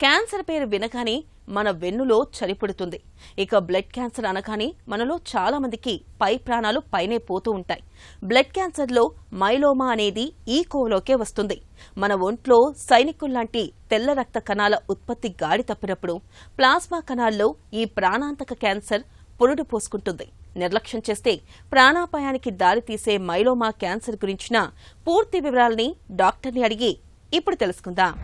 Cancer పేరు వినగానే మన వెన్నులో చలిపుడుతుంది. ఇక బ్లడ్ క్యాన్సర్ అనగానే మనలో చాలా మందికి పై ప్రాణాలు పైనే పోతూ ఉంటాయి. బ్లడ్ క్యాన్సర్లో మైలోమా అనేది ఈ కోవలోకే వస్తుంది. మన ఒంట్లో సైనికుల్లాంటి తెల్ల రక్త కణాల ఉత్పత్తి గాడి తప్పినప్పుడు ప్లాస్మా కణాల్లో ఈ ప్రాణాంతక క్యాన్సర్ పురుడు పోసుకుంటుంది. నిర్లక్ష్యం చేస్తే ప్రాణాపాయానికి దారితీసే మైలోమా క్యాన్సర్ గురించిన పూర్తి వివరాలని డాక్టర్ని అడిగి ఇప్పుడు తెలుసుకుందాం.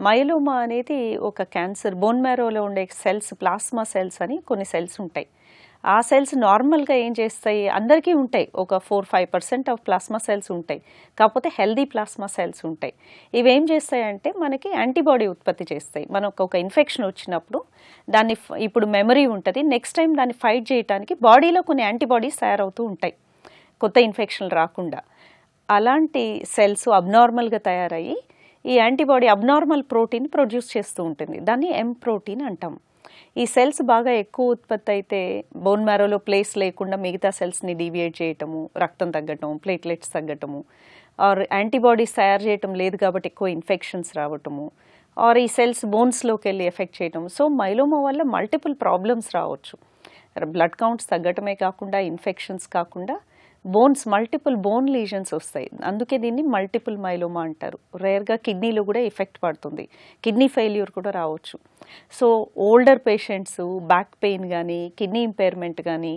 మైలోమా అనేది ఒక క్యాన్సర్. బోన్ మ్యారోలో ఉండే సెల్స్, ప్లాస్మా సెల్స్ అని కొన్ని సెల్స్ ఉంటాయి. ఆ సెల్స్ నార్మల్గా ఏం చేస్తాయి, అందరికీ ఉంటాయి. ఒక 4-5% ఆఫ్ ప్లాస్మా సెల్స్ ఉంటాయి. కాకపోతే హెల్దీ ప్లాస్మా సెల్స్ ఉంటాయి. ఇవేం చేస్తాయంటే మనకి యాంటీబాడీ ఉత్పత్తి చేస్తాయి. మనకు ఒక ఇన్ఫెక్షన్ వచ్చినప్పుడు దాన్ని, ఇప్పుడు మెమరీ ఉంటుంది, నెక్స్ట్ టైం దాన్ని ఫైట్ చేయడానికి బాడీలో కొన్ని యాంటీబాడీస్ తయారవుతూ ఉంటాయి కొత్త ఇన్ఫెక్షన్లు రాకుండా. అలాంటి సెల్స్ అబ్నార్మల్గా తయారయ్యి ఈ యాంటీబాడీ అబ్నార్మల్ ప్రోటీన్ ప్రొడ్యూస్ చేస్తూ ఉంటుంది. దాన్ని ఎం ప్రోటీన్ అంటాం. ఈ సెల్స్ బాగా ఎక్కువ ఉత్పత్తి అయితే బోన్ మ్యారోలో ప్లేస్ లేకుండా మిగతా సెల్స్ని డీవియేట్ చేయటము, రక్తం తగ్గటము, ప్లేట్లెట్స్ తగ్గటము, ఆర్ యాంటీబాడీస్ తయారు చేయటం లేదు కాబట్టి ఎక్కువ ఇన్ఫెక్షన్స్ రావటము, ఆర్ ఈ సెల్స్ బోన్స్లోకి వెళ్ళి ఎఫెక్ట్ చేయటం. సో మైలోమా వల్ల మల్టిపుల్ ప్రాబ్లమ్స్ రావచ్చు. బ్లడ్ కౌంట్స్ తగ్గటమే కాకుండా, ఇన్ఫెక్షన్స్ కాకుండా బోన్స్, మల్టిపుల్ బోన్ లీజన్స్ వస్తాయి. అందుకే దీన్ని మల్టిపుల్ మైలోమా అంటారు. రేర్గా కిడ్నీలో కూడా ఎఫెక్ట్ పడుతుంది, కిడ్నీ ఫెయిల్యూర్ కూడా రావచ్చు. So older patients back pain కానీ, కిడ్నీ ఇంపైర్మెంట్ కానీ,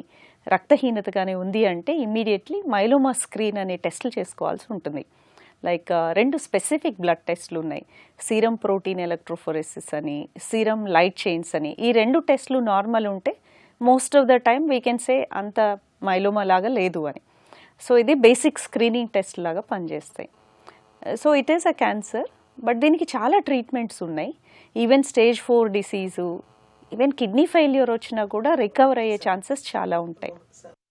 రక్తహీనత కానీ ఉంది అంటే ఇమ్మీడియట్లీ మైలోమా స్క్రీన్ అనే టెస్టులు చేసుకోవాల్సి ఉంటుంది. లైక్ 2 స్పెసిఫిక్ బ్లడ్ టెస్టులు ఉన్నాయి. సీరం ప్రోటీన్ ఎలక్ట్రోఫోరెసిస్ అని, సీరం లైట్ చైన్స్ అని. ఈ 2 టెస్టులు నార్మల్ ఉంటే most of the time we can say అంత మైలోమా లాగా లేదు అని. సో ఇది బేసిక్ స్క్రీనింగ్ టెస్ట్ లాగా పనిచేస్తాయి. So it is a cancer, but దీనికి చాలా ట్రీట్మెంట్స్ ఉన్నాయి. Even stage 4 disease, even kidney failure వచ్చినా కూడా రికవర్ అయ్యే ఛాన్సెస్ చాలా ఉంటాయి.